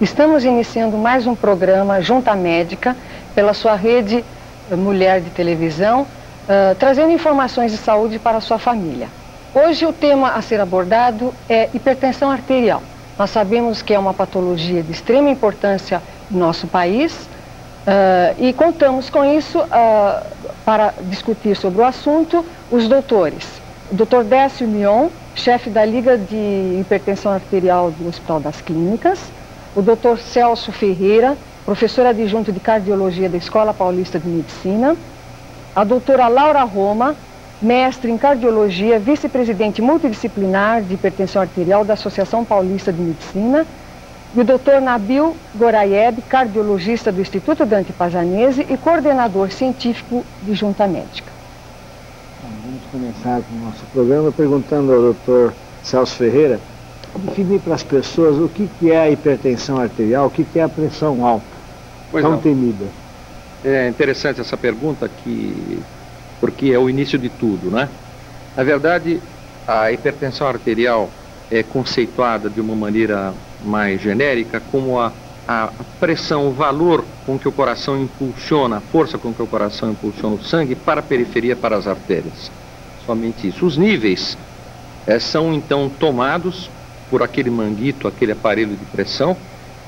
Estamos iniciando mais um programa Junta Médica, pela sua rede Mulher de Televisão, trazendo informações de saúde para a sua família. Hoje o tema a ser abordado é hipertensão arterial. Nós sabemos que é uma patologia de extrema importância no nosso país e contamos com isso para discutir sobre o assunto os doutores. O Dr. Décio Mion, chefe da Liga de Hipertensão Arterial do Hospital das Clínicas, o Dr. Celso Ferreira, professor adjunto de Cardiologia da Escola Paulista de Medicina, a doutora Laura Roma, mestre em Cardiologia, vice-presidente multidisciplinar de hipertensão arterial da Associação Paulista de Medicina, e o Dr. Nabil Gorayeb, cardiologista do Instituto Dante Pazzanese e coordenador científico de Junta Médica. Vamos começar com o nosso programa perguntando ao Dr. Celso Ferreira definir para as pessoas o que é a hipertensão arterial, o que é a pressão alta, tão temida. É interessante essa pergunta porque é o início de tudo, né? Na verdade, a hipertensão arterial é conceituada de uma maneira mais genérica como a pressão, o valor com que o coração impulsiona, a força com que o coração impulsiona o sangue para a periferia, para as artérias. Somente isso. Os níveis são então tomados por aquele manguito, aquele aparelho de pressão,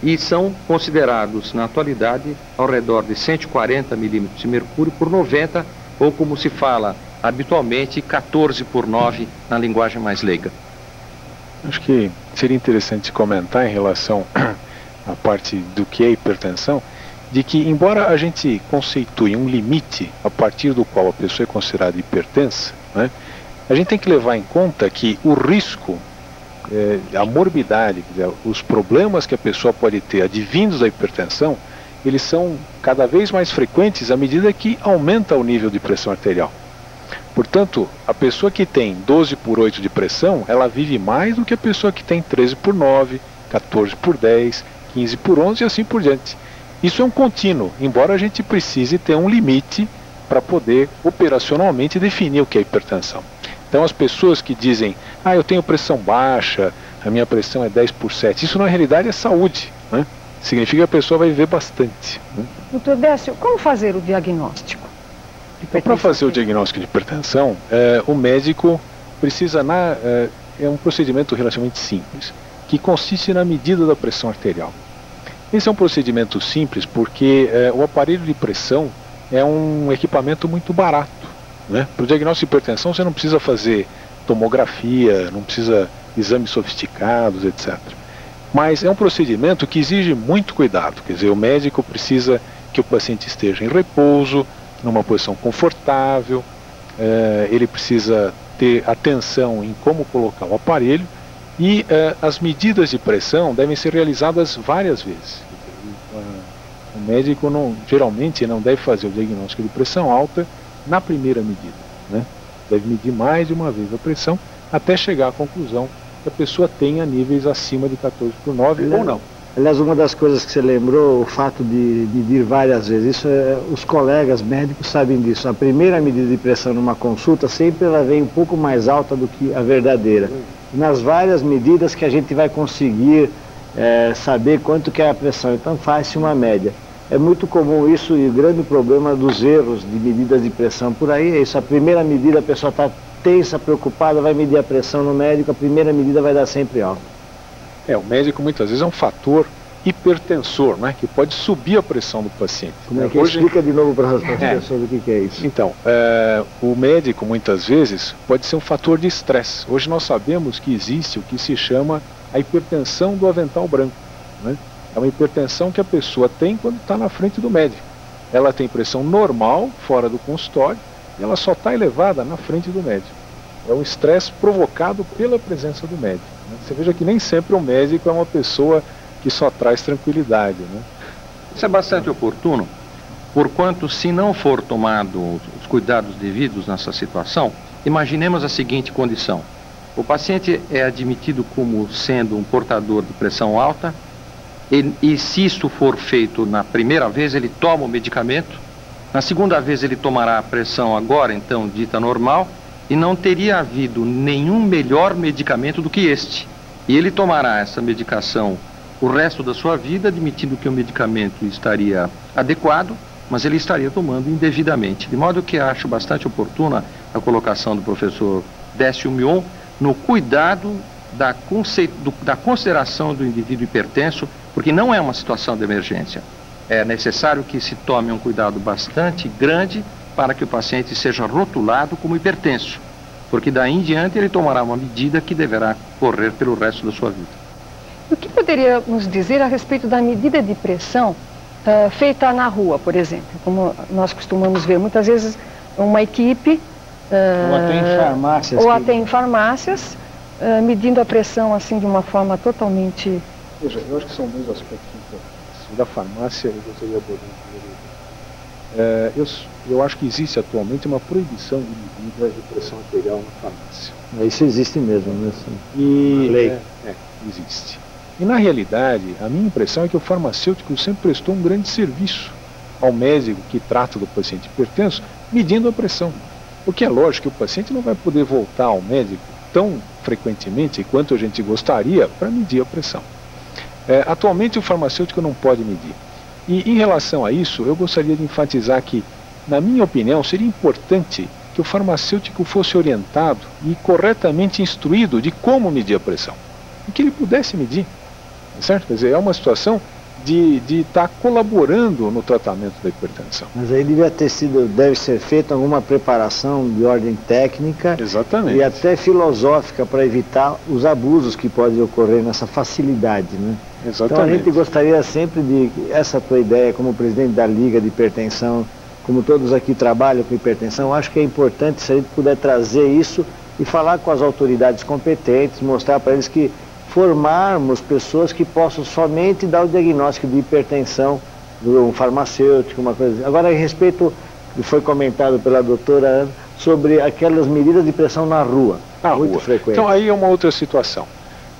e são considerados na atualidade ao redor de 140 milímetros de mercúrio por 90, ou como se fala habitualmente, 14/9 na linguagem mais leiga. Acho que seria interessante comentar em relação à parte do que é hipertensão, de que embora a gente conceitue um limite a partir do qual a pessoa é considerada hipertensa, né, a gente tem que levar em conta que o risco, a morbidade, quer dizer, os problemas que a pessoa pode ter advindos da hipertensão, eles são cada vez mais frequentes à medida que aumenta o nível de pressão arterial. Portanto, a pessoa que tem 12/8 de pressão, ela vive mais do que a pessoa que tem 13/9, 14/10, 15/11 e assim por diante. Isso é um contínuo, embora a gente precise ter um limite para poder operacionalmente definir o que é hipertensão. Então as pessoas que dizem, eu tenho pressão baixa, a minha pressão é 10/7, isso na realidade é saúde, né? Significa que a pessoa vai viver bastante, né? Doutor Décio, como fazer o diagnóstico? Para fazer o diagnóstico de hipertensão, o médico precisa, é um procedimento relativamente simples, que consiste na medida da pressão arterial. Esse é um procedimento simples porque o aparelho de pressão é um equipamento muito barato, né? Para o diagnóstico de hipertensão você não precisa fazer tomografia, não precisa exames sofisticados, etc. Mas é um procedimento que exige muito cuidado, quer dizer, o médico precisa que o paciente esteja em repouso, numa posição confortável, ele precisa ter atenção em como colocar o aparelho e as medidas de pressão devem ser realizadas várias vezes. O médico geralmente não deve fazer o diagnóstico de pressão alta na primeira medida, né? Deve medir mais de uma vez a pressão até chegar à conclusão que a pessoa tenha níveis acima de 14/9 ou não. Aliás, uma das coisas que você lembrou, o fato de medir várias vezes, isso os colegas médicos sabem disso. A primeira medida de pressão numa consulta sempre ela vem um pouco mais alta do que a verdadeira. Nas várias medidas que a gente vai conseguir saber quanto que é a pressão, então faz-se uma média. É muito comum isso e o grande problema dos erros de medidas de pressão por aí é isso. A primeira medida a pessoa está tensa, preocupada, vai medir a pressão no médico, a primeira medida vai dar sempre alta. O médico muitas vezes é um fator hipertensor, né, que pode subir a pressão do paciente. Como é que explica de novo para as pessoas o que é isso? Então, o médico muitas vezes pode ser um fator de estresse. Hoje nós sabemos que existe o que se chama a hipertensão do avental branco, né? É uma hipertensão que a pessoa tem quando está na frente do médico. Ela tem pressão normal fora do consultório e ela só está elevada na frente do médico. É um estresse provocado pela presença do médico, né? Você veja que nem sempre o médico é uma pessoa que só traz tranquilidade, né? Isso é bastante oportuno, porquanto se não for tomado os cuidados devidos nessa situação, imaginemos a seguinte condição. O paciente é admitido como sendo um portador de pressão alta e se isso for feito na primeira vez, ele toma o medicamento, na segunda vez ele tomará a pressão agora, então, dita normal, e não teria havido nenhum melhor medicamento do que este. E ele tomará essa medicação o resto da sua vida, admitindo que o medicamento estaria adequado, mas ele estaria tomando indevidamente. De modo que acho bastante oportuna a colocação do professor Décio Mion no cuidado da consideração do indivíduo hipertenso, porque não é uma situação de emergência. É necessário que se tome um cuidado bastante grande para que o paciente seja rotulado como hipertenso, porque daí em diante ele tomará uma medida que deverá correr pelo resto da sua vida. O que poderia nos dizer a respeito da medida de pressão feita na rua, por exemplo, como nós costumamos ver muitas vezes uma equipe ou até em farmácias medindo a pressão assim de uma forma totalmente... Veja, eu acho que são dois aspectos importantes. O da farmácia eu gostaria de abordar primeiro. Eu acho que existe atualmente uma proibição de medida de pressão arterial na farmácia. Isso existe mesmo, né? E lei. Existe. E na realidade, a minha impressão é que o farmacêutico sempre prestou um grande serviço ao médico que trata do paciente hipertenso, medindo a pressão. Porque é lógico que o paciente não vai poder voltar ao médico tão frequentemente quanto a gente gostaria para medir a pressão. Atualmente o farmacêutico não pode medir. E em relação a isso, eu gostaria de enfatizar que, na minha opinião, seria importante que o farmacêutico fosse orientado e corretamente instruído de como medir a pressão. E que ele pudesse medir. Certo? Quer dizer, é uma situação de estar colaborando no tratamento da hipertensão. Mas aí deve ser feita alguma preparação de ordem técnica. Exatamente. E até filosófica para evitar os abusos que podem ocorrer nessa facilidade, né? Exatamente. Então a gente gostaria sempre de, essa tua ideia como presidente da Liga de Hipertensão, como todos aqui trabalham com hipertensão, acho que é importante se a gente puder trazer isso e falar com as autoridades competentes, mostrar para eles que formarmos pessoas que possam somente dar o diagnóstico de hipertensão, um farmacêutico, uma coisa assim. Agora, em respeito, que foi comentado pela doutora Ana, sobre aquelas medidas de pressão na rua, muito frequente. Então, aí é uma outra situação.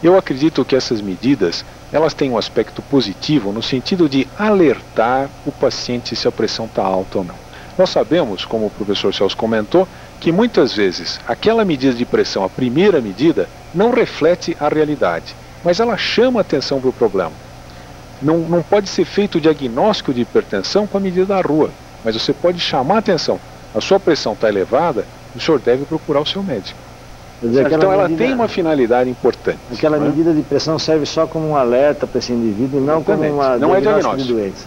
Eu acredito que essas medidas, elas têm um aspecto positivo no sentido de alertar o paciente se a pressão está alta ou não. Nós sabemos, como o professor Celso comentou, que muitas vezes aquela medida de pressão, a primeira medida, não reflete a realidade, mas ela chama a atenção para o problema. Não pode ser feito o diagnóstico de hipertensão com a medida da rua, mas você pode chamar a atenção. A sua pressão está elevada, o senhor deve procurar o seu médico. Então ela tem uma finalidade importante. Aquela medida de pressão serve só como um alerta para esse indivíduo, não como uma diagnóstico de doença.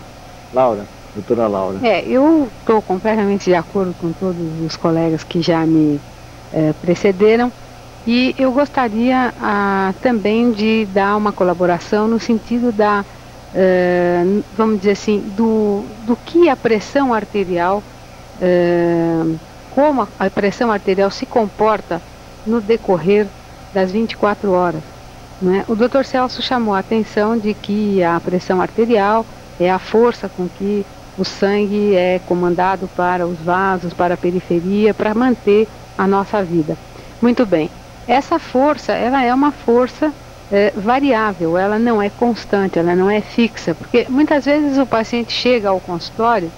Laura. Doutora Laura. Eu estou completamente de acordo com todos os colegas que já me precederam e eu gostaria também de dar uma colaboração no sentido da, vamos dizer assim, do que a pressão arterial, como a pressão arterial se comporta no decorrer das 24 horas. Não é? O Dr. Celso chamou a atenção de que a pressão arterial é a força com que o sangue é comandado para os vasos, para a periferia, para manter a nossa vida. Muito bem. Essa força, ela é uma força variável, ela não é constante, ela não é fixa, porque muitas vezes o paciente chega ao consultório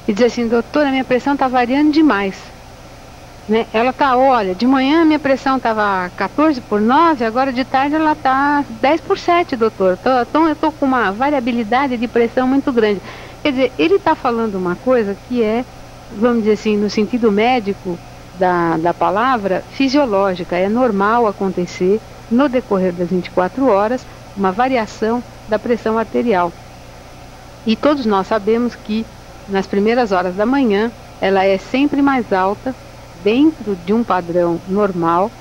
e diz assim, doutora, minha pressão está variando demais. Né? Ela está, olha, de manhã minha pressão estava 14/9, agora de tarde ela está 10/7, doutor. Então eu estou com uma variabilidade de pressão muito grande. Quer dizer, ele está falando uma coisa que é, vamos dizer assim, no sentido médico da palavra, fisiológica. É normal acontecer, no decorrer das 24 horas, uma variação da pressão arterial. E todos nós sabemos que, nas primeiras horas da manhã, ela é sempre mais alta, dentro de um padrão normal,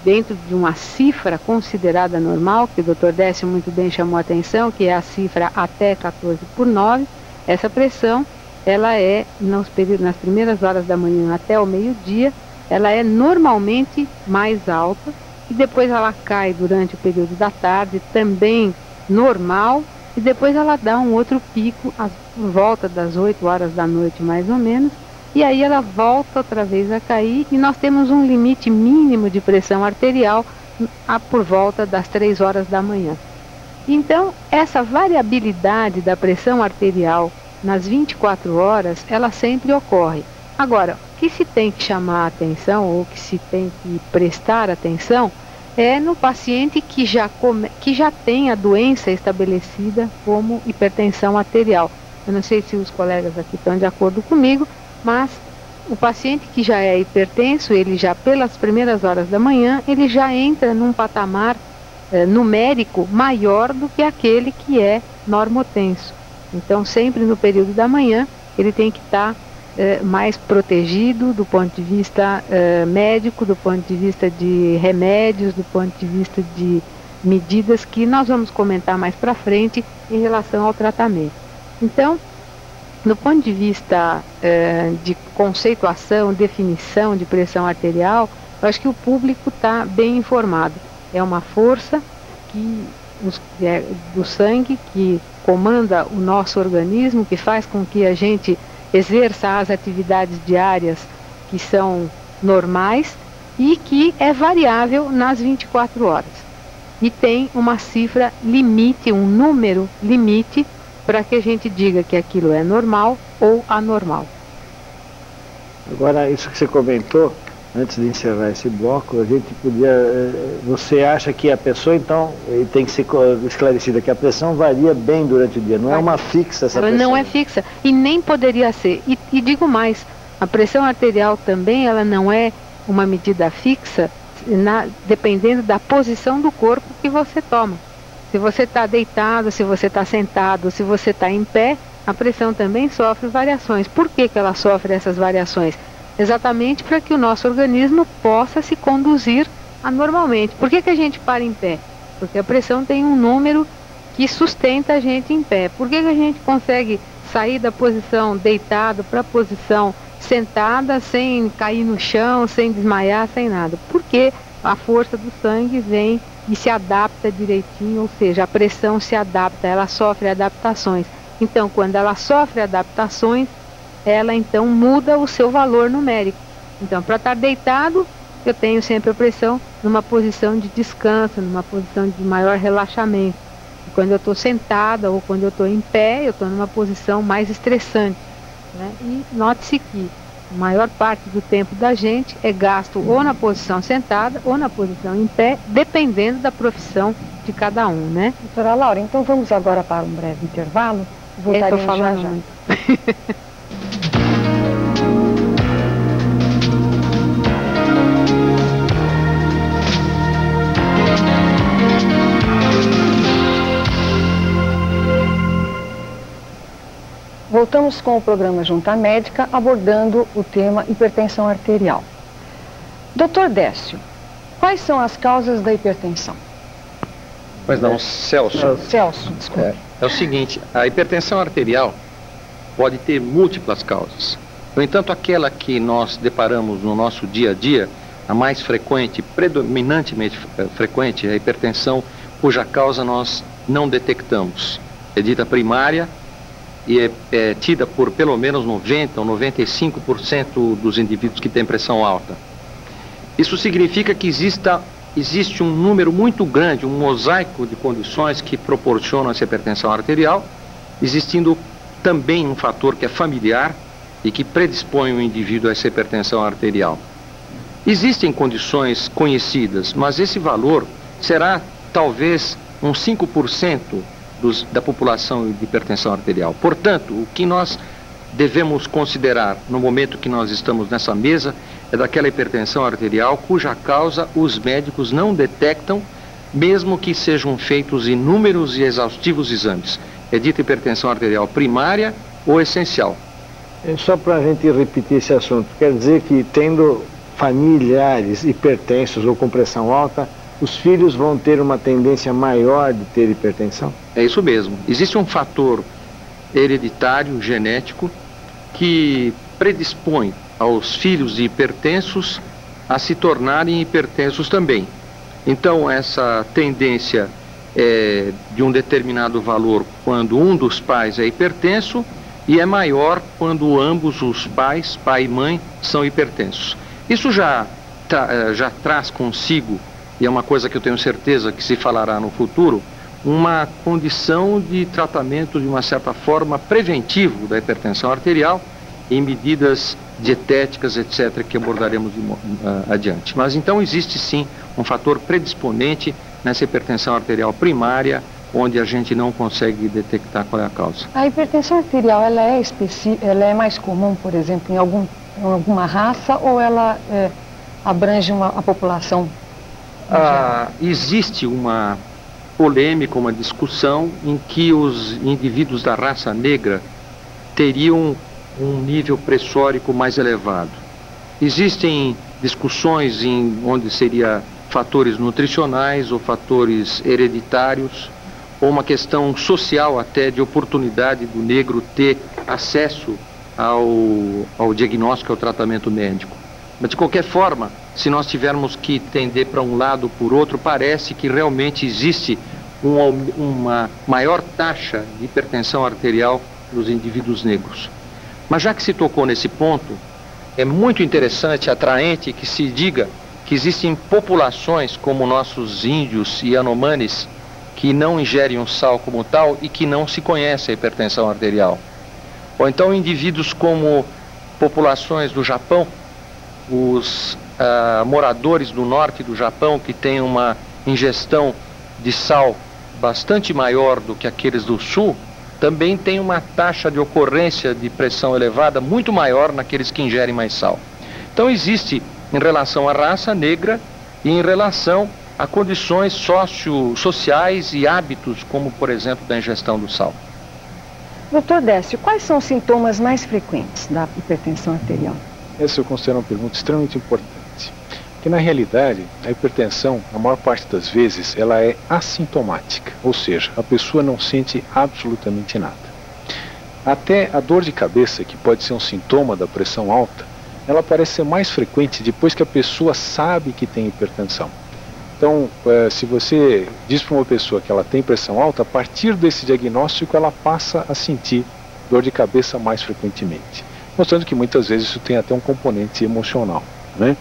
dentro de uma cifra considerada normal, que o Dr. Décio muito bem chamou a atenção, que é a cifra até 14/9. Essa pressão, ela é, nas primeiras horas da manhã até o meio-dia, ela é normalmente mais alta, e depois ela cai durante o período da tarde, também normal, e depois ela dá um outro pico, por volta das 8 horas da noite mais ou menos, e aí ela volta outra vez a cair, e nós temos um limite mínimo de pressão arterial por volta das 3 horas da manhã. Então, essa variabilidade da pressão arterial nas 24 horas, ela sempre ocorre. Agora, o que se tem que chamar a atenção, ou que se tem que prestar atenção, é no paciente que já tem a doença estabelecida como hipertensão arterial. Eu não sei se os colegas aqui estão de acordo comigo, mas o paciente que já é hipertenso, ele já pelas primeiras horas da manhã, ele já entra num patamar numérico maior do que aquele que é normotenso. Então, sempre no período da manhã, ele tem que estar mais protegido do ponto de vista médico, do ponto de vista de remédios, do ponto de vista de medidas que nós vamos comentar mais para frente em relação ao tratamento. Então, do ponto de vista de conceituação, definição de pressão arterial, eu acho que o público está bem informado. É uma força do sangue que comanda o nosso organismo, que faz com que a gente exerça as atividades diárias que são normais e que é variável nas 24 horas. E tem uma cifra limite, um número limite, para que a gente diga que aquilo é normal ou anormal. Agora, isso que você comentou, antes de encerrar esse bloco, a gente podia... Você acha que a pessoa, então, tem que ser esclarecida, que a pressão varia bem durante o dia, não é uma fixa essa pressão? Ela não é fixa e nem poderia ser. E digo mais, a pressão arterial também, ela não é uma medida fixa, dependendo da posição do corpo que você toma. Se você está deitado, se você está sentado, se você está em pé, a pressão também sofre variações. Por que ela sofre essas variações? Exatamente para que o nosso organismo possa se conduzir anormalmente. Por que a gente para em pé? Porque a pressão tem um número que sustenta a gente em pé. Por que a gente consegue sair da posição deitado para a posição sentada sem cair no chão, sem desmaiar, sem nada? Porque a força do sangue vem e se adapta direitinho, ou seja, a pressão se adapta, ela sofre adaptações. Então, quando ela sofre adaptações, ela então muda o seu valor numérico. Então, para estar deitado, eu tenho sempre a pressão numa posição de descanso, numa posição de maior relaxamento. E quando eu estou sentada ou quando eu estou em pé, eu estou numa posição mais estressante, né? E note-se que a maior parte do tempo da gente é gasto ou na posição sentada ou na posição em pé, dependendo da profissão de cada um, né? Doutora Laura, então vamos agora para um breve intervalo. Voltaremos já já. Voltamos com o programa Junta Médica, abordando o tema hipertensão arterial. Doutor Décio, quais são as causas da hipertensão? Pois não, Celso. Celso, desculpe. É o seguinte, a hipertensão arterial pode ter múltiplas causas. No entanto, aquela que nós deparamos no nosso dia a dia, a mais frequente, predominantemente frequente, é a hipertensão cuja causa nós não detectamos. É dita primária e é tida por pelo menos 90 ou 95% dos indivíduos que têm pressão alta. Isso significa que existe um número muito grande, um mosaico de condições que proporcionam essa hipertensão arterial, existindo também um fator que é familiar e que predispõe o indivíduo a essa hipertensão arterial. Existem condições conhecidas, mas esse valor será talvez uns 5% da população de hipertensão arterial. Portanto, o que nós devemos considerar no momento que nós estamos nessa mesa é daquela hipertensão arterial cuja causa os médicos não detectam, mesmo que sejam feitos inúmeros e exaustivos exames. É dita hipertensão arterial primária ou essencial. Só para a gente repetir esse assunto, quer dizer que tendo familiares hipertensos ou com pressão alta, os filhos vão ter uma tendência maior de ter hipertensão? É isso mesmo. Existe um fator hereditário, genético, que predispõe aos filhos de hipertensos a se tornarem hipertensos também. Então, essa tendência é de um determinado valor quando um dos pais é hipertenso e é maior quando ambos os pais, pai e mãe, são hipertensos. Isso já traz consigo, e é uma coisa que eu tenho certeza que se falará no futuro, uma condição de tratamento de uma certa forma preventivo da hipertensão arterial em medidas dietéticas, etc., que abordaremos adiante. Mas então existe sim um fator predisponente nessa hipertensão arterial primária, onde a gente não consegue detectar qual é a causa. A hipertensão arterial, ela é mais comum, por exemplo, em alguma raça, ou ela abrange a população? Existe uma polêmica, uma discussão em que os indivíduos da raça negra teriam um nível pressórico mais elevado. Existem discussões onde seria fatores nutricionais ou fatores hereditários, ou uma questão social até de oportunidade do negro ter acesso ao diagnóstico, ao tratamento médico. Mas de qualquer forma, se nós tivermos que tender para um lado ou por outro, parece que realmente existe uma maior taxa de hipertensão arterial nos indivíduos negros. Mas já que se tocou nesse ponto, é muito interessante, atraente que se diga que existem populações como nossos índios e anomanes que não ingerem o sal como tal e que não se conhece a hipertensão arterial. Ou então indivíduos como populações do Japão, os moradores do norte do Japão que têm uma ingestão de sal bastante maior do que aqueles do sul, também tem uma taxa de ocorrência de pressão elevada muito maior naqueles que ingerem mais sal. Então existe em relação à raça negra e em relação a condições sociais e hábitos, como por exemplo da ingestão do sal. Doutor Décio, quais são os sintomas mais frequentes da hipertensão arterial? Essa eu considero uma pergunta extremamente importante. Porque na realidade, a hipertensão, a maior parte das vezes, ela é assintomática. Ou seja, a pessoa não sente absolutamente nada. Até a dor de cabeça, que pode ser um sintoma da pressão alta, ela parece ser mais frequente depois que a pessoa sabe que tem hipertensão. Então, se você diz para uma pessoa que ela tem pressão alta, a partir desse diagnóstico ela passa a sentir dor de cabeça mais frequentemente. Mostrando que muitas vezes isso tem até um componente emocional, né?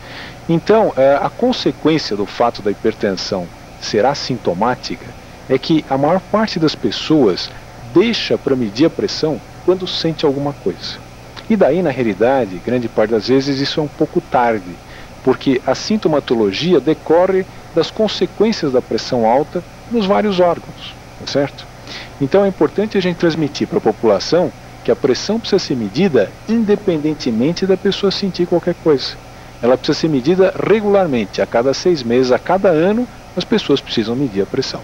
Então, a consequência do fato da hipertensão ser assintomática é que a maior parte das pessoas deixa para medir a pressão quando sente alguma coisa. E daí, na realidade, grande parte das vezes isso é um pouco tarde, porque a sintomatologia decorre das consequências da pressão alta nos vários órgãos, tá certo? Então é importante a gente transmitir para a população que a pressão precisa ser medida independentemente da pessoa sentir qualquer coisa. Ela precisa ser medida regularmente, a cada 6 meses, a cada ano, as pessoas precisam medir a pressão.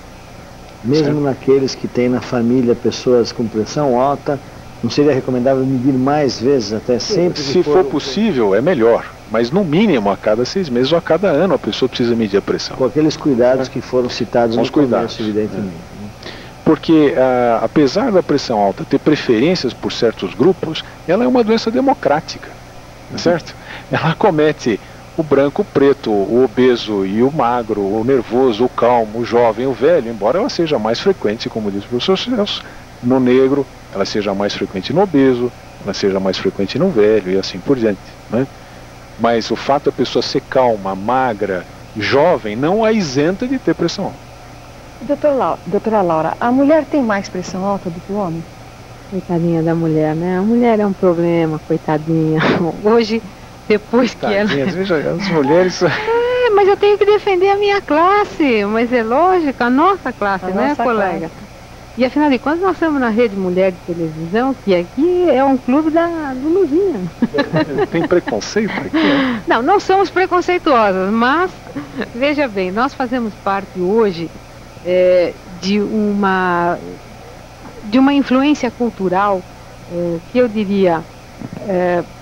Mesmo certo? Naqueles que têm na família pessoas com pressão alta, não seria recomendável medir mais vezes, até sempre? Se for possível, é melhor. Mas no mínimo, a cada 6 meses ou a cada ano, a pessoa precisa medir a pressão. Com aqueles cuidados que foram citados no começo, evidentemente. Porque, apesar da pressão alta ter preferências por certos grupos, ela é uma doença democrática, certo? Ela acomete o branco, o preto, o obeso e o magro, o nervoso, o calmo, o jovem, o velho, embora ela seja mais frequente, como diz o professor Celso, no negro, ela seja mais frequente no obeso, ela seja mais frequente no velho e assim por diante, né? Mas o fato da pessoa ser calma, magra, jovem, não a isenta de ter pressão alta. Doutora Laura, a mulher tem mais pressão alta do que o homem? Coitadinha da mulher, né? A mulher é um problema, coitadinha. Hoje, depois que ela... Veja, as mulheres... mas eu tenho que defender a minha classe, mas é lógico, a nossa classe, né, nossa colega? Classe. E afinal de contas, nós estamos na Rede Mulher de Televisão, que aqui é um clube do Luzinha. Tem preconceito aqui? Não somos preconceituosas, mas, veja bem, nós fazemos parte hoje de uma influência cultural que eu diria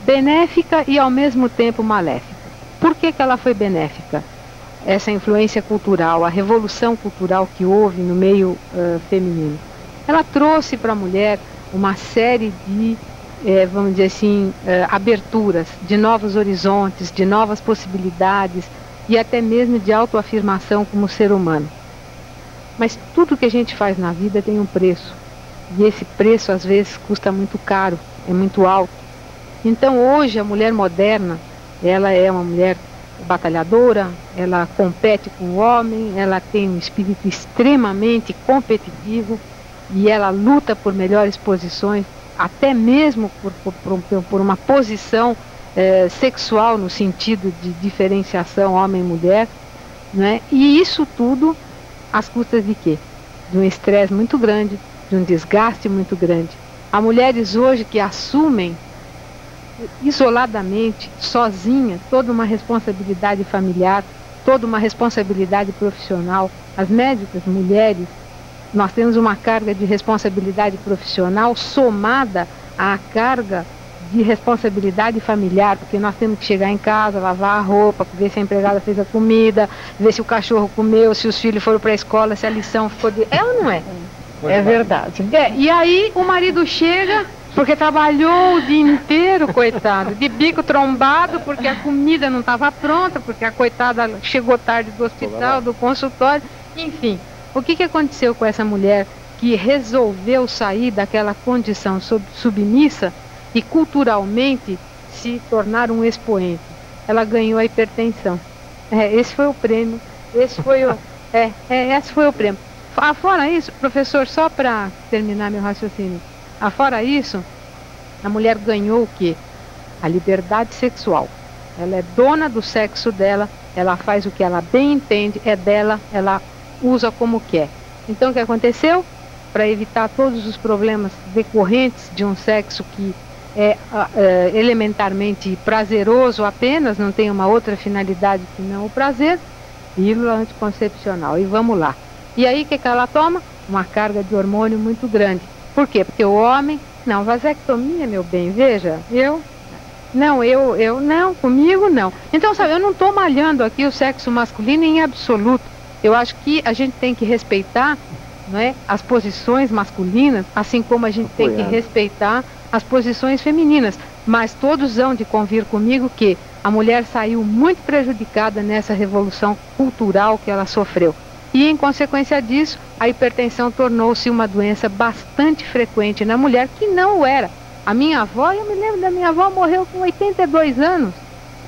benéfica e ao mesmo tempo maléfica. Por que ela foi benéfica? Essa influência cultural, a revolução cultural que houve no meio feminino. Ela trouxe para a mulher uma série de, vamos dizer assim, aberturas, de novos horizontes, de novas possibilidades e até mesmo de autoafirmação como ser humano. Mas tudo que a gente faz na vida tem um preço. E esse preço às vezes custa muito caro, é muito alto. Então hoje a mulher moderna, ela é uma mulher batalhadora, ela compete com o homem, ela tem um espírito extremamente competitivo e ela luta por melhores posições, até mesmo por uma posição sexual no sentido de diferenciação homem-mulher, né? E isso tudo às custas de quê? De um estresse muito grande, de um desgaste muito grande. Há mulheres hoje que assumem isoladamente, sozinha, toda uma responsabilidade familiar, toda uma responsabilidade profissional. As médicas mulheres, nós temos uma carga de responsabilidade profissional somada à carga de responsabilidade familiar, porque nós temos que chegar em casa, lavar a roupa, ver se a empregada fez a comida, ver se o cachorro comeu, se os filhos foram para a escola, se a lição ficou de... É ou não é? É verdade. E aí o marido chega, porque trabalhou o dia inteiro, coitado, de bico trombado, porque a comida não estava pronta, porque a coitada chegou tarde do hospital, do consultório, enfim. O que aconteceu com essa mulher que resolveu sair daquela condição submissa e culturalmente se tornar um expoente? Ela ganhou a hipertensão. Esse foi o prêmio. Esse foi o prêmio. Fora isso, professor, só para terminar meu raciocínio, afora isso, a mulher ganhou o quê? A liberdade sexual. Ela é dona do sexo dela, ela faz o que ela bem entende, é dela, ela usa como quer. Então o que aconteceu? Para evitar todos os problemas decorrentes de um sexo que é elementarmente prazeroso apenas, não tem uma outra finalidade que não o prazer, pílula anticoncepcional. E vamos lá. E aí o que ela toma? Uma carga de hormônio muito grande. Por quê? Porque o homem, não, vasectomia, meu bem, veja, não, comigo não. Então, sabe, eu não estou malhando aqui o sexo masculino em absoluto. Eu acho que a gente tem que respeitar, não é, as posições masculinas, assim como a gente tem que respeitar as posições femininas. Mas todos hão de convir comigo que a mulher saiu muito prejudicada nessa revolução cultural que ela sofreu. E, em consequência disso, a hipertensão tornou-se uma doença bastante frequente na mulher, que não o era. A minha avó, eu me lembro da minha avó, morreu com 82 anos.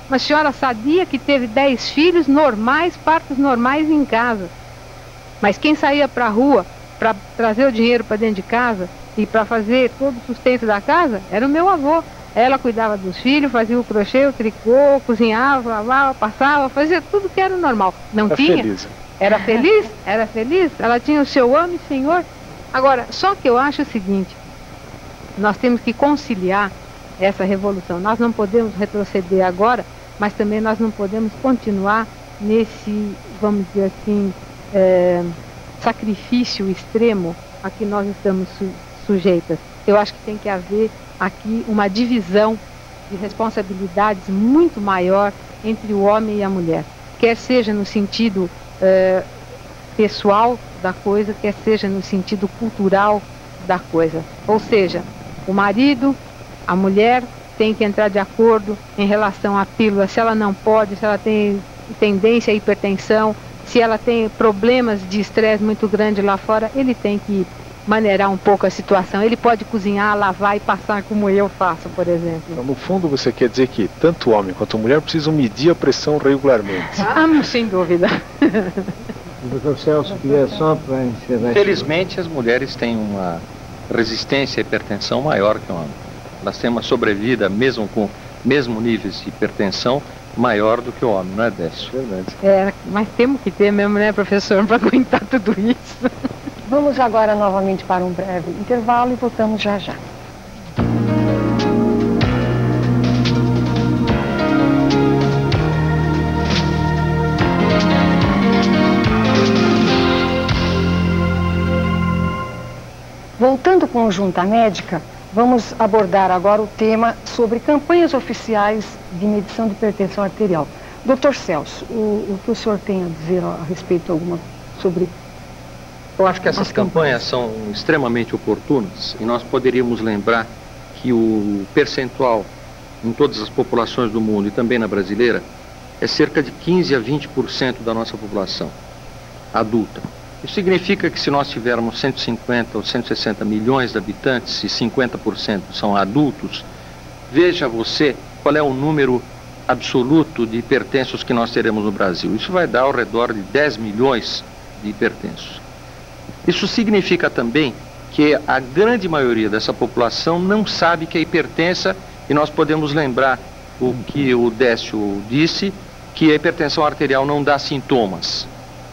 Uma senhora sadia que teve 10 filhos normais, partos normais em casa. Mas quem saía para a rua para trazer o dinheiro para dentro de casa e para fazer todo o sustento da casa era o meu avô. Ela cuidava dos filhos, fazia o crochê, o tricô, cozinhava, lavava, passava, fazia tudo que era normal. Não tinha? Feliz. Era feliz? Era feliz? Ela tinha o seu ame, senhor? Agora, só que eu acho o seguinte, nós temos que conciliar essa revolução. Nós não podemos retroceder agora, mas também nós não podemos continuar nesse, vamos dizer assim, sacrifício extremo a que nós estamos sujeitas. Eu acho que tem que haver aqui uma divisão de responsabilidades muito maior entre o homem e a mulher. Quer seja no sentido pessoal da coisa, quer seja no sentido cultural da coisa. Ou seja, o marido, a mulher tem que entrar de acordo em relação à pílula, se ela não pode, se ela tem tendência à hipertensão, se ela tem problemas de estresse muito grande lá fora, ele tem que maneirar um pouco a situação. Ele pode cozinhar, lavar e passar como eu faço, por exemplo. Então, no fundo, você quer dizer que tanto o homem quanto a mulher precisam medir a pressão regularmente. Sem dúvida. Doutor Celso, queria só para encerrar... Felizmente, as mulheres têm uma resistência à hipertensão maior que o homem. Elas têm uma sobrevida, mesmo com mesmo níveis de hipertensão, maior do que o homem, não é, Décio? Verdade. Mas temos que ter mesmo, né, professor, para aguentar tudo isso. Vamos agora novamente para um breve intervalo e voltamos já já. Voltando com o Junta Médica, vamos abordar agora o tema sobre campanhas oficiais de medição de hipertensão arterial. Dr. Celso, o que o senhor tem a dizer a respeito sobre... Eu acho que essas campanhas são extremamente oportunas e nós poderíamos lembrar que o percentual em todas as populações do mundo e também na brasileira é cerca de 15 a 20% da nossa população adulta. Isso significa que se nós tivermos 150 ou 160 milhões de habitantes e 50% são adultos, veja você qual é o número absoluto de hipertensos que nós teremos no Brasil. Isso vai dar ao redor de 10 milhões de hipertensos. Isso significa também que a grande maioria dessa população não sabe que é hipertensa e nós podemos lembrar o que o Décio disse, que a hipertensão arterial não dá sintomas.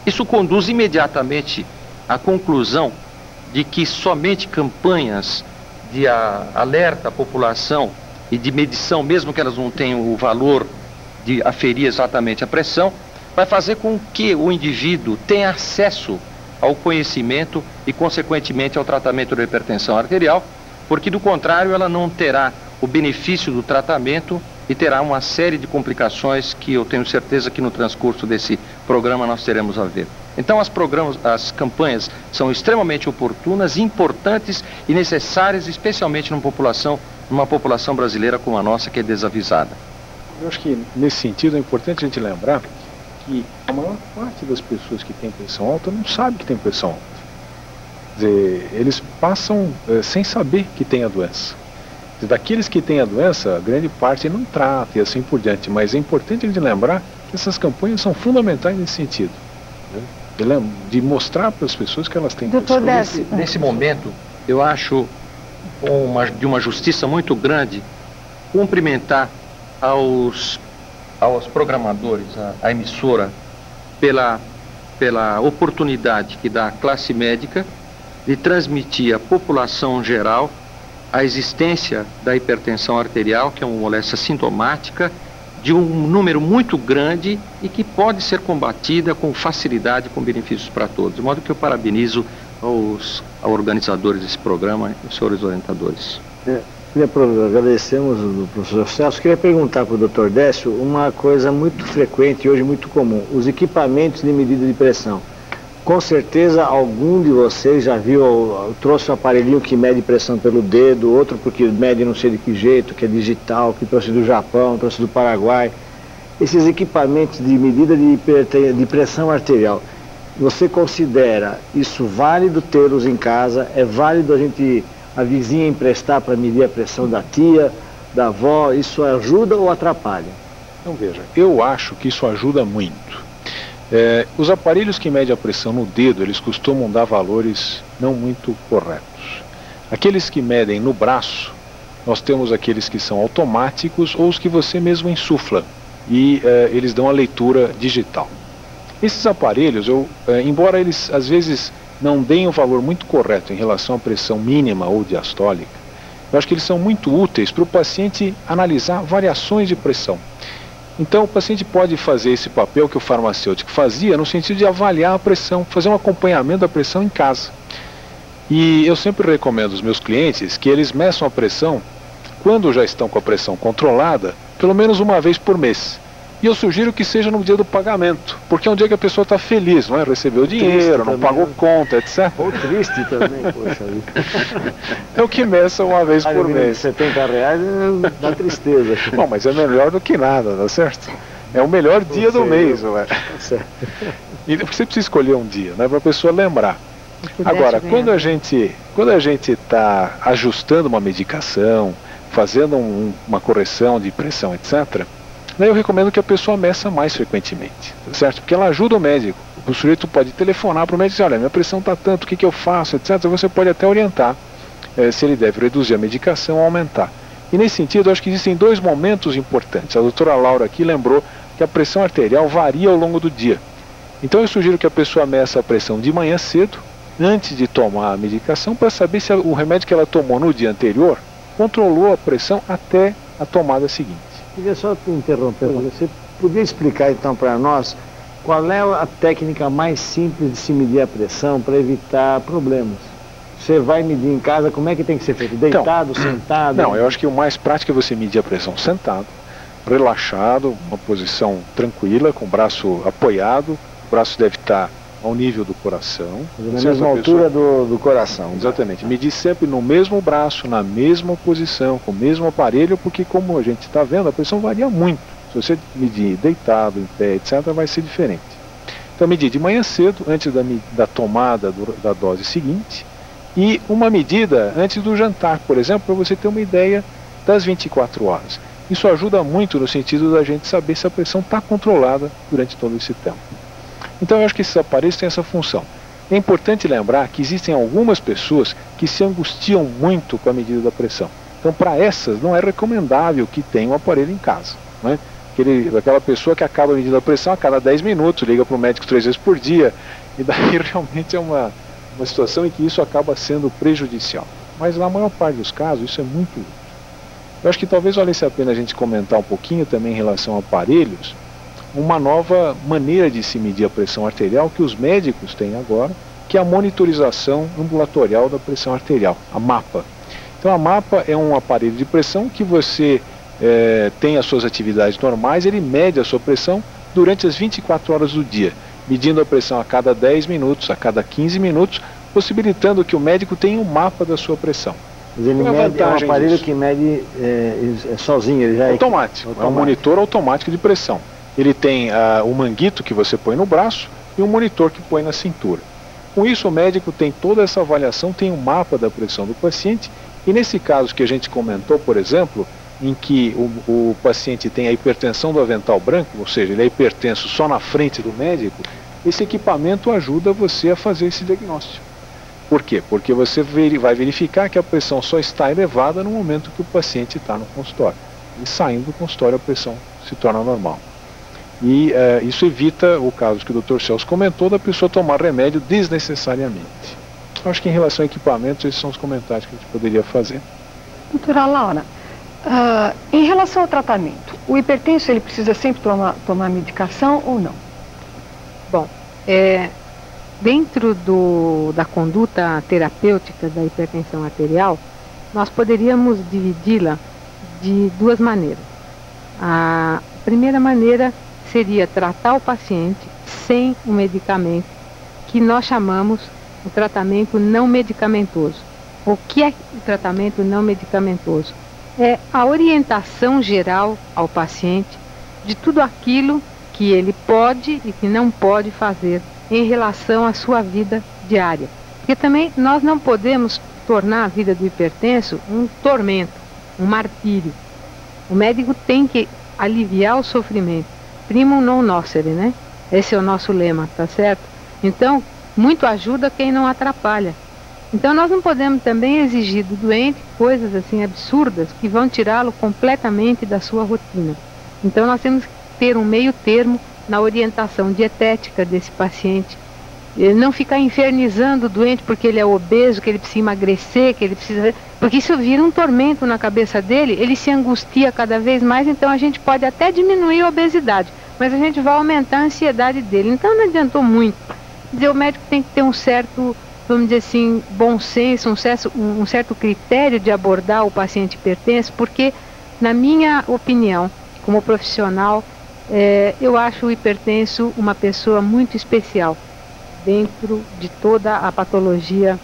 Isso conduz imediatamente à conclusão de que somente campanhas de alerta à população e de medição, mesmo que elas não tenham o valor de aferir exatamente a pressão, vai fazer com que o indivíduo tenha acesso ao conhecimento e, consequentemente, ao tratamento da hipertensão arterial, porque, do contrário, ela não terá o benefício do tratamento e terá uma série de complicações que eu tenho certeza que no transcurso desse programa nós teremos a ver. Então as campanhas são extremamente oportunas, importantes e necessárias, especialmente numa população brasileira como a nossa, que é desavisada. Eu acho que nesse sentido é importante a gente lembrar que a maior parte das pessoas que têm pressão alta não sabe que tem pressão alta. Quer dizer, eles passam sem saber que tem a doença. Daqueles que têm a doença, a grande parte não trata e assim por diante, mas é importante a gente lembrar que essas campanhas são fundamentais nesse sentido, né? De mostrar para as pessoas que elas têm Dr. Décio, nesse momento, eu acho de uma justiça muito grande cumprimentar aos programadores, a emissora, pela oportunidade que dá à classe médica de transmitir à população geral a existência da hipertensão arterial, que é uma moléstia sintomática de um número muito grande e que pode ser combatida com facilidade, com benefícios para todos. De modo que eu parabenizo aos organizadores desse programa e os senhores orientadores. Agradecemos o professor Celso. Queria perguntar para o Dr. Décio uma coisa muito frequente e hoje muito comum: os equipamentos de medida de pressão. Com certeza algum de vocês já viu, trouxe um aparelhinho que mede pressão pelo dedo, outro porque mede não sei de que jeito, que é digital, que trouxe do Japão, trouxe do Paraguai. Esses equipamentos de medida de pressão arterial, você considera isso válido tê-los em casa? É válido a vizinha emprestar para medir a pressão da tia, da avó? Isso ajuda ou atrapalha? Então veja, eu acho que isso ajuda muito. Os aparelhos que medem a pressão no dedo, eles costumam dar valores não muito corretos. Aqueles que medem no braço, nós temos aqueles que são automáticos ou os que você mesmo insufla e eles dão a leitura digital. Esses aparelhos, embora eles às vezes não deem um valor muito correto em relação à pressão mínima ou diastólica, eu acho que eles são muito úteis para o paciente analisar variações de pressão. Então o paciente pode fazer esse papel que o farmacêutico fazia no sentido de avaliar a pressão, fazer um acompanhamento da pressão em casa. E eu sempre recomendo aos meus clientes que eles meçam a pressão, quando já estão com a pressão controlada, pelo menos uma vez por mês. E eu sugiro que seja no dia do pagamento, porque é um dia que a pessoa está feliz, não é? Recebeu dinheiro, não pagou conta, etc. Ou triste também, poxa vida. É o que meça uma vez por mês. R$70 dá tristeza. Bom, mas é melhor do que nada, tá certo? É o melhor dia do mês, não é? E você precisa escolher um dia, né, para a pessoa lembrar. Agora, quando a gente está ajustando uma medicação, fazendo uma correção de pressão, etc., daí eu recomendo que a pessoa meça mais frequentemente, certo? Porque ela ajuda o médico. O sujeito pode telefonar para o médico e dizer: olha, minha pressão está tanto, o que eu faço, etc. Você pode até orientar se ele deve reduzir a medicação ou aumentar. E nesse sentido, eu acho que existem dois momentos importantes. A doutora Laura aqui lembrou que a pressão arterial varia ao longo do dia. Então eu sugiro que a pessoa meça a pressão de manhã cedo, antes de tomar a medicação, para saber se o remédio que ela tomou no dia anterior controlou a pressão até a tomada seguinte. Queria só te interromper, você podia explicar então para nós qual é a técnica mais simples de se medir a pressão para evitar problemas? Você vai medir em casa, como é que tem que ser feito? Deitado, sentado? Não, eu acho que o mais prático é você medir a pressão sentado, relaxado, uma posição tranquila, com o braço apoiado, o braço deve estar ao nível do coração. Na mesma altura do coração. Exatamente. Medir sempre no mesmo braço, na mesma posição, com o mesmo aparelho, porque como a gente está vendo, a pressão varia muito. Se você medir deitado, em pé, etc., vai ser diferente. Então medir de manhã cedo, antes da tomada da dose seguinte, e uma medida antes do jantar, por exemplo, para você ter uma ideia das 24 horas. Isso ajuda muito no sentido da gente saber se a pressão está controlada durante todo esse tempo. Então eu acho que esses aparelhos têm essa função. É importante lembrar que existem algumas pessoas que se angustiam muito com a medida da pressão. Então, para essas, não é recomendável que tenha um aparelho em casa, né? Aquela pessoa que acaba medindo a pressão a cada 10 minutos, liga para o médico 3 vezes por dia, e daí realmente é uma situação em que isso acaba sendo prejudicial. Mas na maior parte dos casos, isso é muito útil. Eu acho que talvez valesse a pena a gente comentar um pouquinho também em relação a aparelhos, uma nova maneira de se medir a pressão arterial que os médicos têm agora, que é a monitorização ambulatorial da pressão arterial, a MAPA. Então a MAPA é um aparelho de pressão que você tem as suas atividades normais, ele mede a sua pressão durante as 24 horas do dia, medindo a pressão a cada 10 minutos, a cada 15 minutos, possibilitando que o médico tenha um mapa da sua pressão. Mas ele mede, é um aparelho que mede sozinho, ele já automático. É um monitor automático de pressão. Ele tem o manguito que você põe no braço e um monitor que põe na cintura. Com isso, o médico tem toda essa avaliação, tem um mapa da pressão do paciente, e nesse caso que a gente comentou, por exemplo, em que o paciente tem a hipertensão do avental branco, ou seja, ele é hipertenso só na frente do médico, esse equipamento ajuda você a fazer esse diagnóstico. Por quê? Porque você vai verificar que a pressão só está elevada no momento que o paciente está no consultório. E saindo do consultório a pressão se torna normal. E isso evita o caso que o Dr. Celso comentou da pessoa tomar remédio desnecessariamente. Acho que em relação a equipamentos, esses são os comentários que a gente poderia fazer. Doutora Laura, em relação ao tratamento, o hipertenso ele precisa sempre tomar medicação ou não? Bom, dentro da conduta terapêutica da hipertensão arterial, nós poderíamos dividi-la de duas maneiras. A primeira maneira seria tratar o paciente sem o medicamento, que nós chamamos o tratamento não medicamentoso. O que é o tratamento não medicamentoso? É a orientação geral ao paciente de tudo aquilo que ele pode e que não pode fazer em relação à sua vida diária. Porque também nós não podemos tornar a vida do hipertenso um tormento, um martírio. O médico tem que aliviar o sofrimento. Primum non nocere, né? Esse é o nosso lema, tá certo? Então, muito ajuda quem não atrapalha. Então nós não podemos também exigir do doente coisas assim absurdas que vão tirá-lo completamente da sua rotina. Então nós temos que ter um meio termo na orientação dietética desse paciente. Não ficar infernizando o doente porque ele é obeso, que ele precisa emagrecer, que ele precisa... Porque isso vira um tormento na cabeça dele, ele se angustia cada vez mais, então a gente pode até diminuir a obesidade, mas a gente vai aumentar a ansiedade dele. Então não adiantou muito. Quer dizer, o médico tem que ter um certo, vamos dizer assim, bom senso, um certo critério de abordar o paciente hipertenso, porque, na minha opinião, como profissional, eu acho o hipertenso uma pessoa muito especial. Dentro de toda a patologia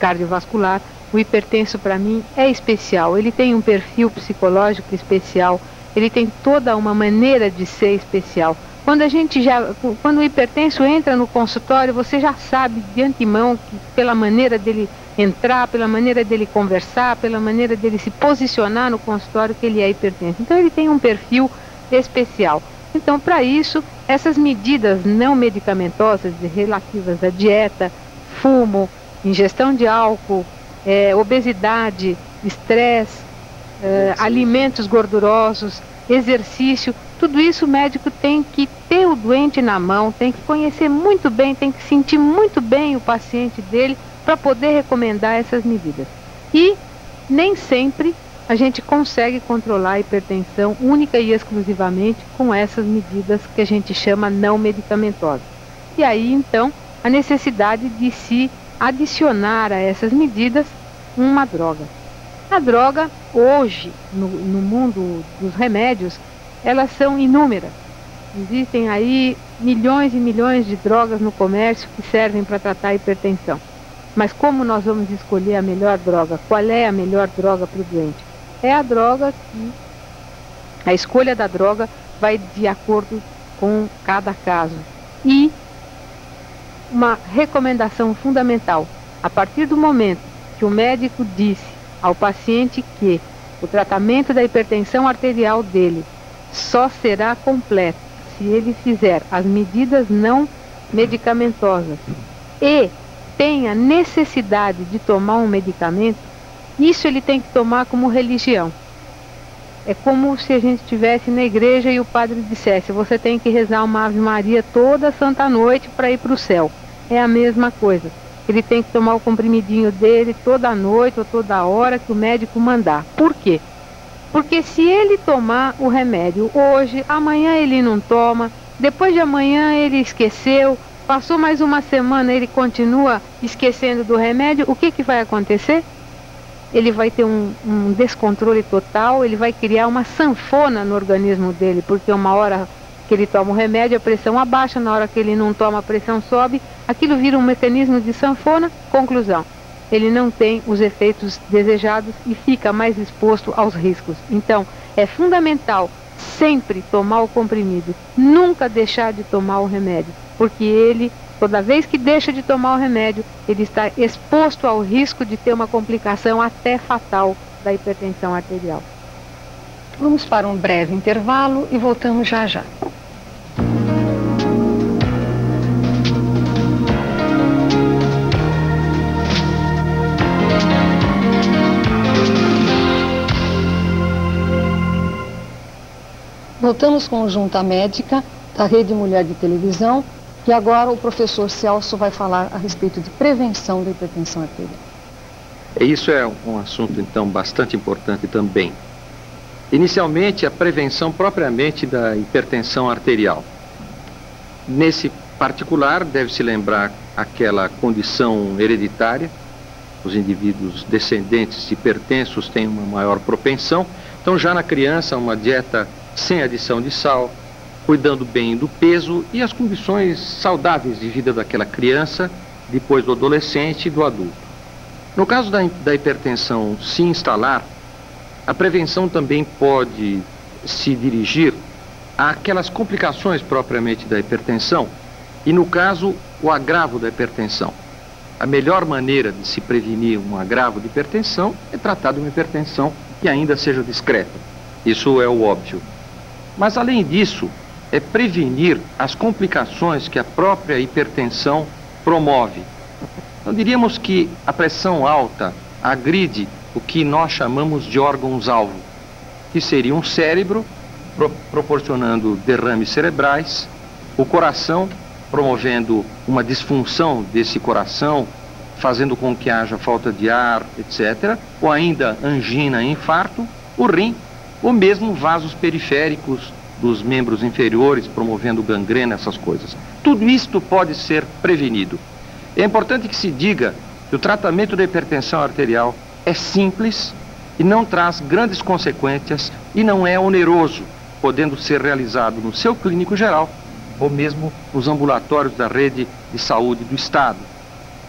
cardiovascular, o hipertenso para mim é especial. Ele tem um perfil psicológico especial, ele tem toda uma maneira de ser especial. Quando o hipertenso entra no consultório, você já sabe de antemão que pela maneira dele entrar, pela maneira dele conversar, pela maneira dele se posicionar no consultório, que ele é hipertenso. Então ele tem um perfil especial. Então, para isso, essas medidas não medicamentosas relativas à dieta, fumo, ingestão de álcool, obesidade, estresse, alimentos gordurosos, exercício, tudo isso o médico tem que ter o doente na mão, tem que conhecer muito bem, tem que sentir muito bem o paciente dele para poder recomendar essas medidas. E nem sempre a gente consegue controlar a hipertensão única e exclusivamente com essas medidas que a gente chama não medicamentosas. E aí, então, a necessidade de se adicionar a essas medidas uma droga. A droga, hoje, no mundo dos remédios, elas são inúmeras. Existem aí milhões e milhões de drogas no comércio que servem para tratar a hipertensão. Mas como nós vamos escolher a melhor droga? Qual é a melhor droga para o doente? É a droga que a escolha da droga vai de acordo com cada caso. E uma recomendação fundamental: a partir do momento que o médico disse ao paciente que o tratamento da hipertensão arterial dele só será completo se ele fizer as medidas não medicamentosas e tenha necessidade de tomar um medicamento, Isso ele tem que tomar como religião. É como se a gente estivesse na igreja e o padre dissesse: você tem que rezar uma Ave Maria toda santa noite para ir para o céu. É a mesma coisa. Ele tem que tomar o comprimidinho dele toda noite ou toda hora que o médico mandar. Por quê? Porque se ele tomar o remédio hoje, amanhã ele não toma, depois de amanhã ele esqueceu, passou mais uma semana, ele continua esquecendo do remédio, o que vai acontecer? Ele vai ter um descontrole total, ele vai criar uma sanfona no organismo dele, porque uma hora que ele toma o remédio, a pressão abaixa, na hora que ele não toma, a pressão sobe, aquilo vira um mecanismo de sanfona. Conclusão: ele não tem os efeitos desejados e fica mais exposto aos riscos. Então, é fundamental sempre tomar o comprimido, nunca deixar de tomar o remédio, porque ele, toda vez que deixa de tomar o remédio, ele está exposto ao risco de ter uma complicação até fatal da hipertensão arterial. Vamos para um breve intervalo e voltamos já já. Voltamos com o Junta Médica da Rede Mulher de Televisão, e agora o professor Celso vai falar a respeito de prevenção da hipertensão arterial. Isso é um assunto, então, bastante importante também. Inicialmente, a prevenção propriamente da hipertensão arterial. Nesse particular, deve-se lembrar aquela condição hereditária. Os indivíduos descendentes de hipertensos têm uma maior propensão. Então, já na criança, uma dieta sem adição de sal, cuidando bem do peso e as condições saudáveis de vida daquela criança, depois do adolescente e do adulto. No caso da hipertensão se instalar, a prevenção também pode se dirigir àquelas complicações propriamente da hipertensão e, no caso, o agravo da hipertensão. A melhor maneira de se prevenir um agravo de hipertensão é tratar de uma hipertensão que ainda seja discreta. Isso é o óbvio. Mas, além disso, é prevenir as complicações que a própria hipertensão promove. Então, diríamos que a pressão alta agride o que nós chamamos de órgãos-alvo, que seria um cérebro, proporcionando derrames cerebrais, o coração, promovendo uma disfunção desse coração, fazendo com que haja falta de ar, etc., ou ainda angina e infarto, o rim, ou mesmo vasos periféricos dos membros inferiores, promovendo gangrena, essas coisas. Tudo isto pode ser prevenido. É importante que se diga que o tratamento da hipertensão arterial é simples e não traz grandes consequências e não é oneroso, podendo ser realizado no seu clínico geral ou mesmo nos ambulatórios da rede de saúde do Estado.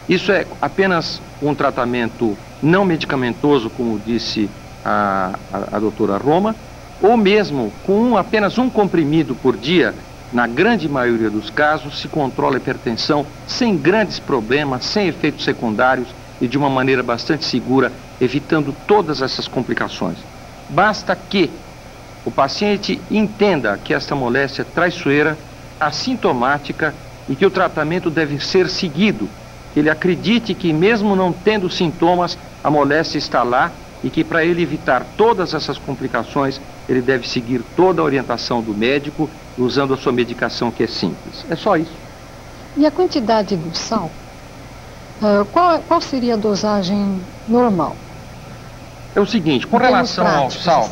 Isso é apenas um tratamento não medicamentoso, como disse a doutora Roma, ou mesmo com apenas um comprimido por dia. Na grande maioria dos casos se controla a hipertensão sem grandes problemas, sem efeitos secundários e de uma maneira bastante segura, evitando todas essas complicações. Basta que o paciente entenda que esta moléstia é traiçoeira, assintomática e que o tratamento deve ser seguido. Ele acredite que, mesmo não tendo sintomas, a moléstia está lá e que, para ele evitar todas essas complicações, ele deve seguir toda a orientação do médico, usando a sua medicação, que é simples. É só isso. E a quantidade do sal? Qual seria a dosagem normal? É o seguinte, com relação ao sal,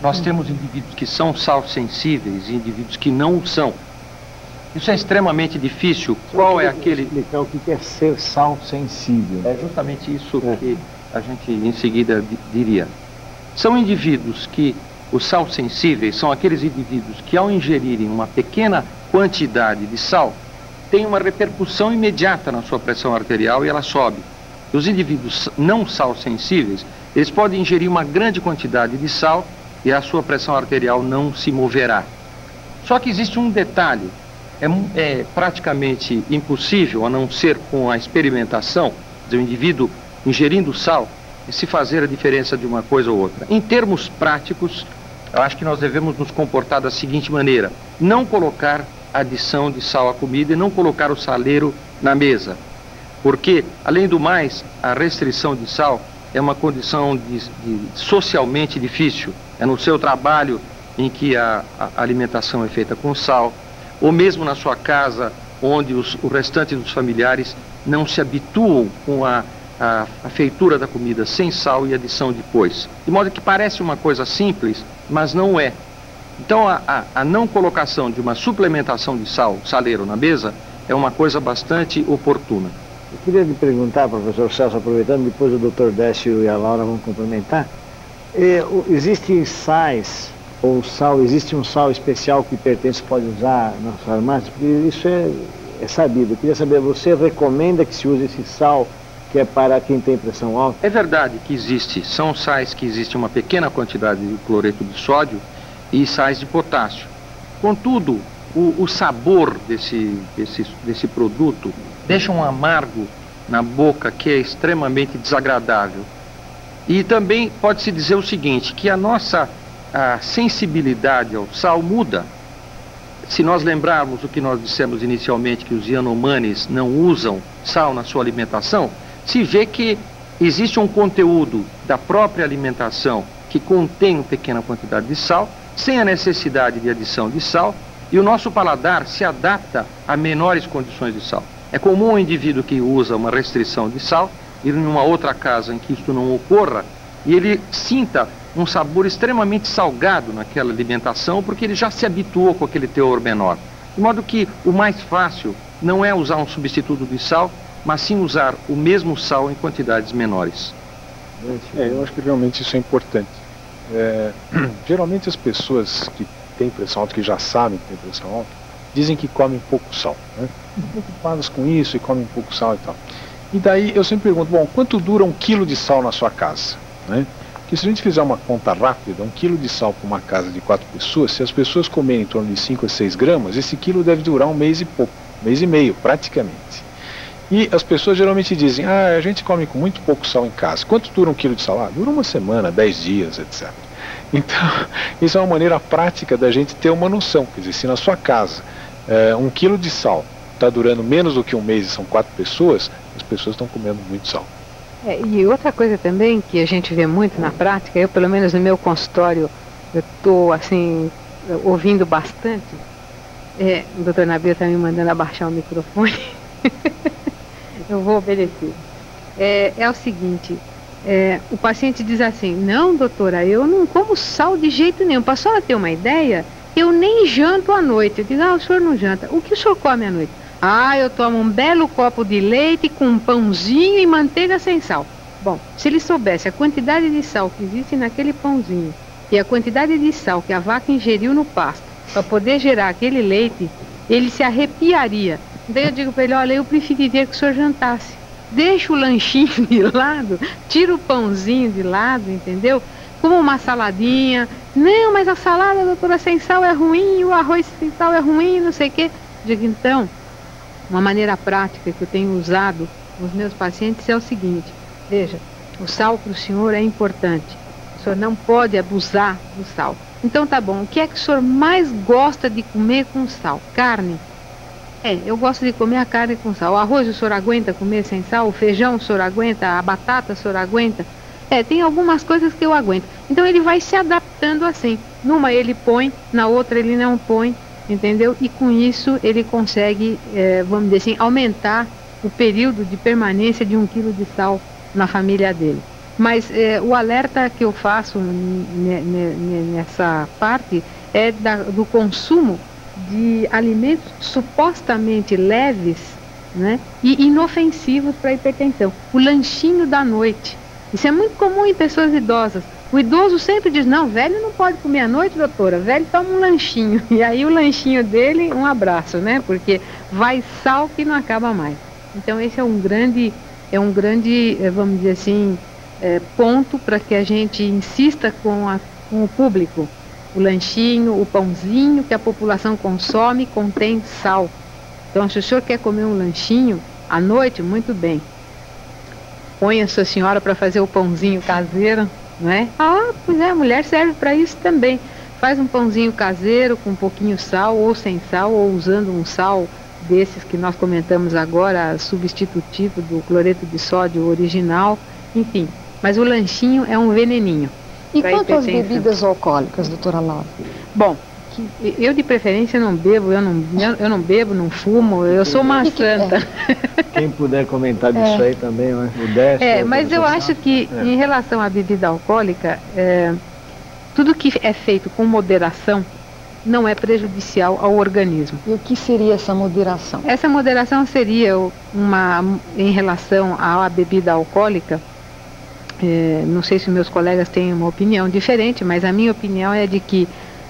nós temos indivíduos que são sal sensíveis e indivíduos que não o são. Isso é extremamente difícil. Qual é aquele... explicar o que é ser sal sensível. É justamente isso que a gente em seguida diria. São indivíduos que, os sal sensíveis, são aqueles indivíduos que, ao ingerirem uma pequena quantidade de sal, tem uma repercussão imediata na sua pressão arterial e ela sobe. Os indivíduos não sal sensíveis, eles podem ingerir uma grande quantidade de sal e a sua pressão arterial não se moverá. Só que existe um detalhe. É praticamente impossível, a não ser com a experimentação, do indivíduo ingerindo sal, se fazer a diferença de uma coisa ou outra. Em termos práticos, eu acho que nós devemos nos comportar da seguinte maneira: não colocar adição de sal à comida e não colocar o saleiro na mesa. Porque, além do mais, a restrição de sal é uma condição socialmente difícil, é no seu trabalho em que a alimentação é feita com sal, ou mesmo na sua casa, onde o restante dos familiares não se habituam com a feitura da comida sem sal e adição depois. De modo que parece uma coisa simples, mas não é. Então a não colocação de uma suplementação de saleiro na mesa é uma coisa bastante oportuna. Eu queria lhe perguntar, professor Celso, aproveitando, depois o Dr. Décio e a Laura vão complementar, existem sais, ou sal, existe um sal especial que pertence, pode usar nas farmácias? Porque isso é sabido. Eu queria saber, você recomenda que se use esse sal que é para quem tem pressão alta? É verdade que são sais que existe uma pequena quantidade de cloreto de sódio e sais de potássio. Contudo, o sabor desse produto deixa um amargo na boca que é extremamente desagradável. E também pode-se dizer o seguinte, que a nossa sensibilidade ao sal muda. Se nós lembrarmos o que nós dissemos inicialmente, que os Yanomamis não usam sal na sua alimentação, se vê que existe um conteúdo da própria alimentação que contém uma pequena quantidade de sal, sem a necessidade de adição de sal, e o nosso paladar se adapta a menores condições de sal. É comum um indivíduo que usa uma restrição de sal ir em uma outra casa em que isto não ocorra e ele sinta um sabor extremamente salgado naquela alimentação porque ele já se habituou com aquele teor menor. De modo que o mais fácil não é usar um substituto de sal, mas sim usar o mesmo sal em quantidades menores. Eu acho que realmente isso é importante. Geralmente as pessoas que têm pressão alta, que já sabem que têm pressão alta, dizem que comem pouco sal, né? Estão preocupadas com isso e comem pouco sal e tal. E daí eu sempre pergunto, bom, quanto dura 1 quilo de sal na sua casa? Né? Porque se a gente fizer uma conta rápida, 1 quilo de sal para uma casa de 4 pessoas, se as pessoas comerem em torno de 5 a 6 gramas, esse quilo deve durar 1 mês e pouco, 1 mês e meio, praticamente. E as pessoas geralmente dizem, a gente come com muito pouco sal em casa. Quanto dura 1 quilo de sal? Dura 1 semana, 10 dias, etc. Então, isso é uma maneira prática da gente ter uma noção. Quer dizer, se na sua casa 1 quilo de sal está durando menos do que 1 mês e são 4 pessoas, as pessoas estão comendo muito sal. E outra coisa também que a gente vê muito na prática, eu pelo menos no meu consultório, eu estou assim, ouvindo bastante, o doutor Nabil está me mandando abaixar o microfone, eu vou obedecer. É o seguinte, o paciente diz assim, não doutora, eu não como sal de jeito nenhum. Para a senhora ter uma ideia, eu nem janto à noite. Eu digo, o senhor não janta. O que o senhor come à noite? Eu tomo um belo copo de leite com um pãozinho e manteiga sem sal. Bom, se ele soubesse a quantidade de sal que existe naquele pãozinho e a quantidade de sal que a vaca ingeriu no pasto para poder gerar aquele leite, ele se arrepiaria. Daí eu digo para ele, olha, eu preferiria que o senhor jantasse. Deixa o lanchinho de lado, tira o pãozinho de lado, entendeu? Como uma saladinha. Não, mas a salada, doutora, sem sal é ruim, o arroz sem sal é ruim, não sei o quê. Digo, então, uma maneira prática que eu tenho usado com os meus pacientes é o seguinte, veja, o sal para o senhor é importante, o senhor não pode abusar do sal. Então tá bom, o que é que o senhor mais gosta de comer com sal? Carne? Eu gosto de comer a carne com sal. O arroz o senhor aguenta comer sem sal? O feijão o senhor aguenta? A batata o senhor aguenta? Tem algumas coisas que eu aguento. Então ele vai se adaptando assim. Numa ele põe, na outra ele não põe, entendeu? E com isso ele consegue, vamos dizer assim, aumentar o período de permanência de 1 quilo de sal na família dele. Mas o alerta que eu faço nessa parte é do consumo de alimentos supostamente leves, né, e inofensivos para a hipertensão. O lanchinho da noite. Isso é muito comum em pessoas idosas. O idoso sempre diz, não, velho não pode comer à noite, doutora, velho toma um lanchinho. E aí o lanchinho dele, um abraço, né, porque vai sal que não acaba mais. Então esse é um grande, vamos dizer assim, ponto para que a gente insista com o público. O lanchinho, o pãozinho que a população consome contém sal. Então, se o senhor quer comer um lanchinho à noite, muito bem. Põe a sua senhora para fazer o pãozinho caseiro, não é? Pois é, a mulher serve para isso também. Faz um pãozinho caseiro com um pouquinho sal, ou sem sal, ou usando um sal desses que nós comentamos agora, substitutivo do cloreto de sódio original, enfim. mas o lanchinho é um veneninho. E quanto às bebidas alcoólicas, doutora Laura? Bom, eu de preferência não bebo, eu não bebo, não fumo, eu sou uma santa. Quem puder comentar disso aí também, né? O Décio. Mas eu acho que em relação à bebida alcoólica, tudo que é feito com moderação não é prejudicial ao organismo. E o que seria essa moderação? Essa moderação seria em relação à bebida alcoólica, não sei se meus colegas têm uma opinião diferente, mas a minha opinião é de que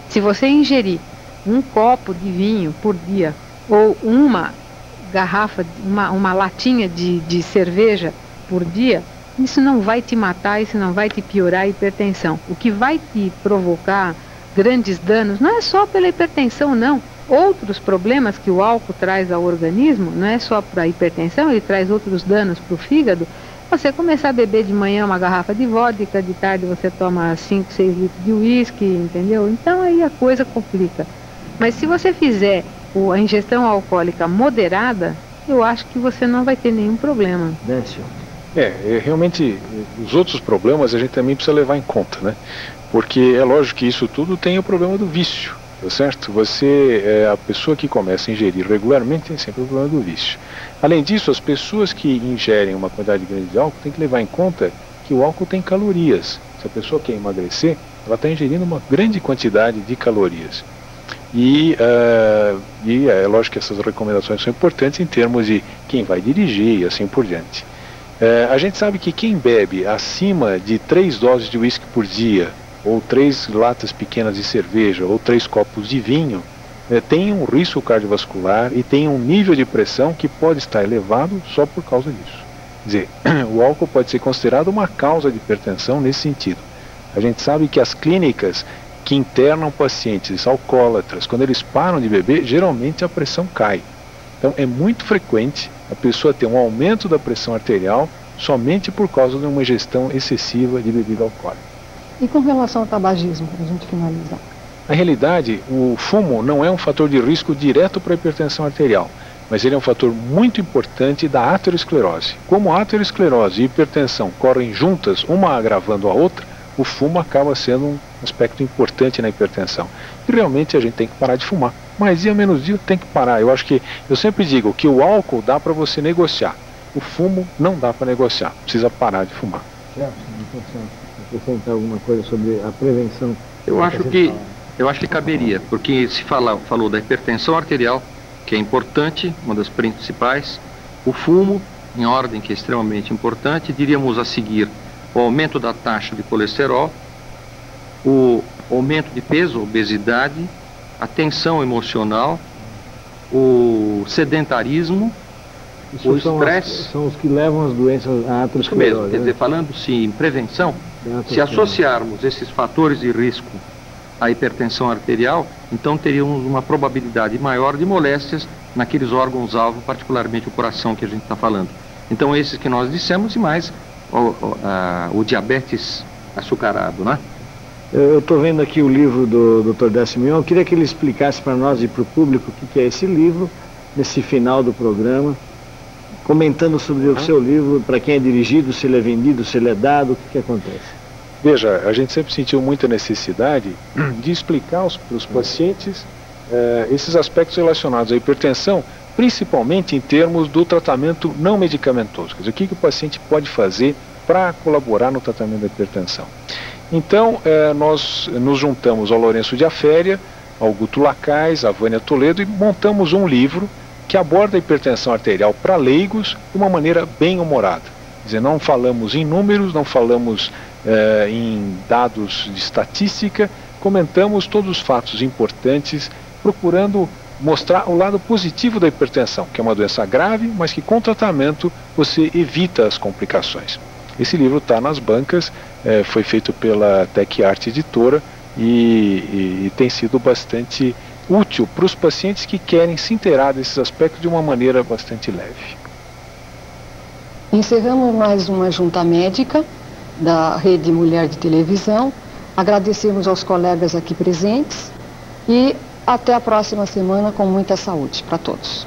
se você ingerir um copo de vinho por dia ou uma garrafa, uma latinha de cerveja por dia, isso não vai te matar, isso não vai te piorar a hipertensão. O que vai te provocar grandes danos não é só pela hipertensão, não. Outros problemas que o álcool traz ao organismo, não é só para a hipertensão, ele traz outros danos para o fígado. Você começar a beber de manhã uma garrafa de vodka, de tarde você toma 5, 6 litros de uísque, entendeu? Então aí a coisa complica. Mas se você fizer a ingestão alcoólica moderada, eu acho que você não vai ter nenhum problema. Décio. Realmente, os outros problemas a gente também precisa levar em conta, né? Porque é lógico que isso tudo tem o problema do vício, tá certo? A pessoa que começa a ingerir regularmente tem sempre o problema do vício. Além disso, as pessoas que ingerem uma quantidade grande de álcool têm que levar em conta que o álcool tem calorias. Se a pessoa quer emagrecer, ela está ingerindo uma grande quantidade de calorias. E é lógico que essas recomendações são importantes em termos de quem vai dirigir e assim por diante. A gente sabe que quem bebe acima de 3 doses de uísque por dia, ou 3 latas pequenas de cerveja, ou 3 copos de vinho, tem um risco cardiovascular e tem um nível de pressão que pode estar elevado só por causa disso. Quer dizer, o álcool pode ser considerado uma causa de hipertensão nesse sentido. A gente sabe que as clínicas que internam pacientes alcoólatras, quando eles param de beber, geralmente a pressão cai. Então é muito frequente a pessoa ter um aumento da pressão arterial somente por causa de uma ingestão excessiva de bebida alcoólica. E com relação ao tabagismo, para a gente finalizar? Na realidade, o fumo não é um fator de risco direto para a hipertensão arterial, mas ele é um fator muito importante da aterosclerose. Como a aterosclerose e a hipertensão correm juntas, uma agravando a outra, o fumo acaba sendo um aspecto importante na hipertensão. E realmente a gente tem que parar de fumar. Mais dia, menos dia, tem que parar. Eu sempre digo que o álcool dá para você negociar. O fumo não dá para negociar. Precisa parar de fumar. Acrescentar alguma coisa sobre a prevenção? Eu acho que caberia, porque se falou da hipertensão arterial, que é importante, uma das principais, o fumo, em ordem que é extremamente importante, diríamos a seguir o aumento da taxa de colesterol, o aumento de peso, obesidade, a tensão emocional, o sedentarismo, o estresse. São os que levam as doenças à aterosclerose. Isso mesmo, quer dizer, falando-se em prevenção, se associarmos esses fatores de risco à hipertensão arterial, então teríamos uma probabilidade maior de moléstias naqueles órgãos-alvo, particularmente o coração que a gente está falando. Então esses que nós dissemos e mais o diabetes açucarado, né? Eu estou vendo aqui o livro do Dr. Décio Mignon. Eu queria que ele explicasse para nós e para o público o que é esse livro, nesse final do programa, comentando sobre o seu livro, para quem é dirigido, se ele é vendido, se ele é dado, o que acontece. Veja, a gente sempre sentiu muita necessidade de explicar para os pacientes esses aspectos relacionados à hipertensão, principalmente em termos do tratamento não medicamentoso. Quer dizer, o que o paciente pode fazer para colaborar no tratamento da hipertensão. Então, nós nos juntamos ao Lourenço de Aféria, ao Guto Lacais, à Vânia Toledo e montamos um livro que aborda a hipertensão arterial para leigos de uma maneira bem humorada. Quer dizer, não falamos em números, não falamos em dados de estatística, comentamos todos os fatos importantes, procurando mostrar o lado positivo da hipertensão, que é uma doença grave, mas que com tratamento você evita as complicações. Esse livro está nas bancas, foi feito pela Tec Arte Editora e tem sido bastante útil para os pacientes que querem se inteirar desses aspectos de uma maneira bastante leve. Encerramos mais uma junta médica da Rede Mulher de Televisão. Agradecemos aos colegas aqui presentes e até a próxima semana com muita saúde para todos.